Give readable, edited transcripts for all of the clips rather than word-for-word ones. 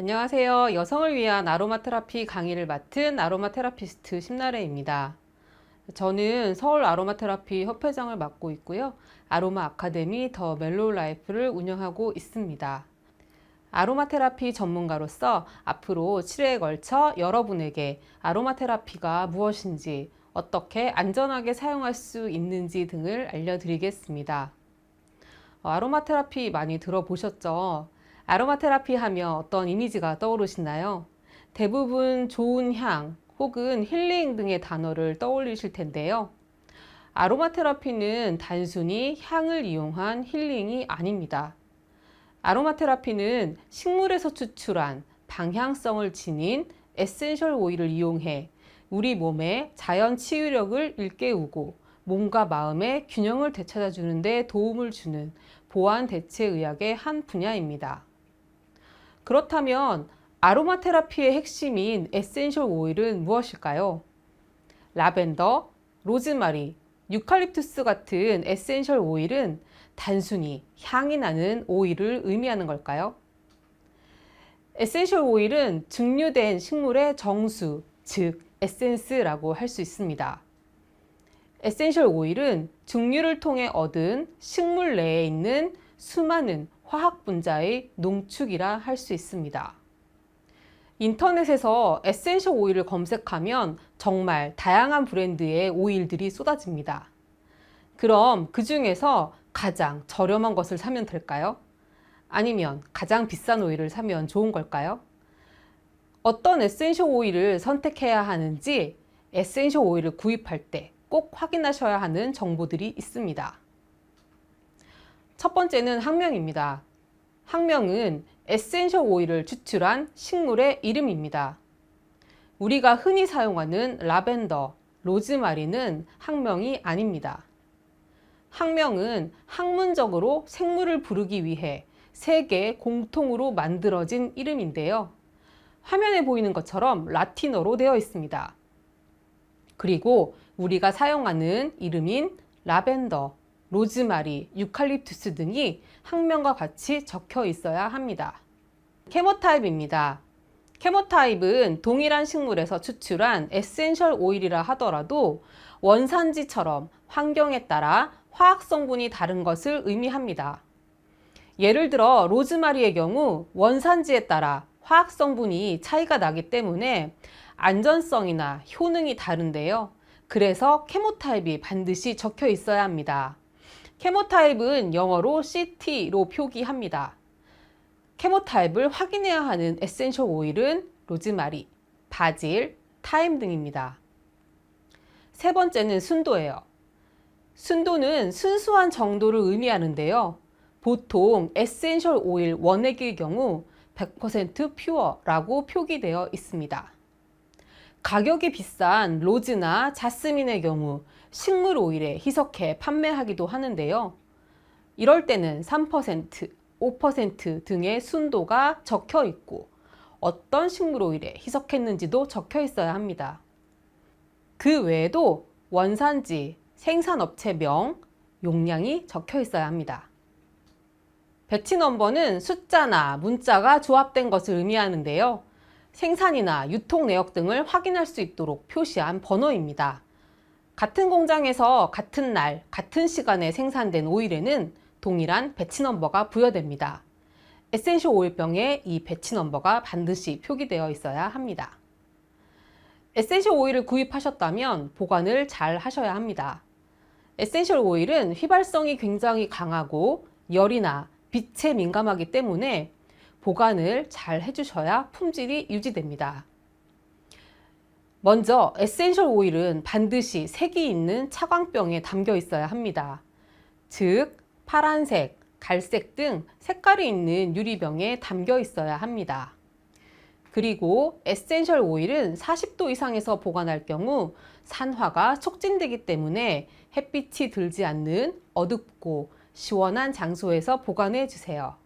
안녕하세요. 여성을 위한 아로마 테라피 강의를 맡은 아로마 테라피스트 심나래입니다. 저는 서울 아로마 테라피 협회장을 맡고 있고요. 아로마 아카데미 더 멜로우 라이프를 운영하고 있습니다. 아로마 테라피 전문가로서 앞으로 7회에 걸쳐 여러분에게 아로마 테라피가 무엇인지, 어떻게 안전하게 사용할 수 있는지 등을 알려드리겠습니다. 아로마 테라피 많이 들어보셨죠? 아로마 테라피 하면 어떤 이미지가 떠오르시나요? 대부분 좋은 향 혹은 힐링 등의 단어를 떠올리실 텐데요. 아로마 테라피는 단순히 향을 이용한 힐링이 아닙니다. 아로마 테라피는 식물에서 추출한 방향성을 지닌 에센셜 오일을 이용해 우리 몸의 자연 치유력을 일깨우고 몸과 마음의 균형을 되찾아주는 데 도움을 주는 보완 대체 의학의 한 분야입니다. 그렇다면 아로마 테라피의 핵심인 에센셜 오일은 무엇일까요? 라벤더, 로즈마리, 유칼립투스 같은 에센셜 오일은 단순히 향이 나는 오일을 의미하는 걸까요? 에센셜 오일은 증류된 식물의 정수, 즉 에센스라고 할 수 있습니다. 에센셜 오일은 증류를 통해 얻은 식물 내에 있는 수많은 화학 분자의 농축이라 할 수 있습니다. 인터넷에서 에센셜 오일을 검색하면 정말 다양한 브랜드의 오일들이 쏟아집니다. 그럼 그 중에서 가장 저렴한 것을 사면 될까요? 아니면 가장 비싼 오일을 사면 좋은 걸까요? 어떤 에센셜 오일을 선택해야 하는지 에센셜 오일을 구입할 때 꼭 확인하셔야 하는 정보들이 있습니다. 첫 번째는 학명입니다. 학명은 에센셜 오일을 추출한 식물의 이름입니다. 우리가 흔히 사용하는 라벤더, 로즈마리는 학명이 아닙니다. 학명은 학문적으로 생물을 부르기 위해 세계 공통으로 만들어진 이름인데요. 화면에 보이는 것처럼 라틴어로 되어 있습니다. 그리고 우리가 사용하는 이름인 라벤더, 로즈마리, 유칼립투스 등이 학명과 같이 적혀 있어야 합니다. 케모타입입니다. 케모타입은 동일한 식물에서 추출한 에센셜 오일이라 하더라도 원산지처럼 환경에 따라 화학 성분이 다른 것을 의미합니다. 예를 들어 로즈마리의 경우 원산지에 따라 화학 성분이 차이가 나기 때문에 안전성이나 효능이 다른데요. 그래서 케모타입이 반드시 적혀 있어야 합니다. 케모타입은 영어로 CT로 표기합니다. 케모타입을 확인해야 하는 에센셜 오일은 로즈마리, 바질, 타임 등입니다. 세 번째는 순도예요. 순도는 순수한 정도를 의미하는데요. 보통 에센셜 오일 원액의 경우 100% 퓨어라고 표기되어 있습니다. 가격이 비싼 로즈나 자스민의 경우 식물 오일에 희석해 판매하기도 하는데요. 이럴 때는 3%, 5% 등의 순도가 적혀 있고 어떤 식물 오일에 희석했는지도 적혀 있어야 합니다. 그 외에도 원산지, 생산업체명, 용량이 적혀 있어야 합니다. 배치 넘버는 숫자나 문자가 조합된 것을 의미하는데요. 생산이나 유통 내역 등을 확인할 수 있도록 표시한 번호입니다. 같은 공장에서 같은 날, 같은 시간에 생산된 오일에는 동일한 배치 넘버가 부여됩니다. 에센셜 오일병에 이 배치 넘버가 반드시 표기되어 있어야 합니다. 에센셜 오일을 구입하셨다면 보관을 잘 하셔야 합니다. 에센셜 오일은 휘발성이 굉장히 강하고 열이나 빛에 민감하기 때문에 보관을 잘 해주셔야 품질이 유지됩니다. 먼저 에센셜 오일은 반드시 색이 있는 차광병에 담겨 있어야 합니다. 즉 파란색, 갈색 등 색깔이 있는 유리병에 담겨 있어야 합니다. 그리고 에센셜 오일은 40도 이상에서 보관할 경우 산화가 촉진되기 때문에 햇빛이 들지 않는 어둡고 시원한 장소에서 보관해 주세요.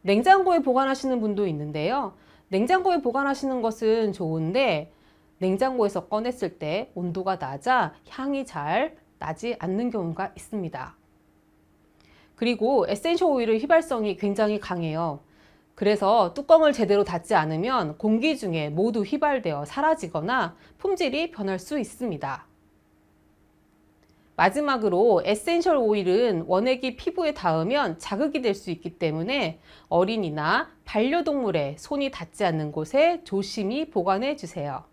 냉장고에 보관하시는 분도 있는데요. 냉장고에 보관하시는 것은 좋은데 냉장고에서 꺼냈을 때 온도가 낮아 향이 잘 나지 않는 경우가 있습니다. 그리고 에센셜 오일의 휘발성이 굉장히 강해요. 그래서 뚜껑을 제대로 닫지 않으면 공기 중에 모두 휘발되어 사라지거나 품질이 변할 수 있습니다. 마지막으로 에센셜 오일은 원액이 피부에 닿으면 자극이 될 수 있기 때문에 어린이나 반려동물의 손이 닿지 않는 곳에 조심히 보관해 주세요.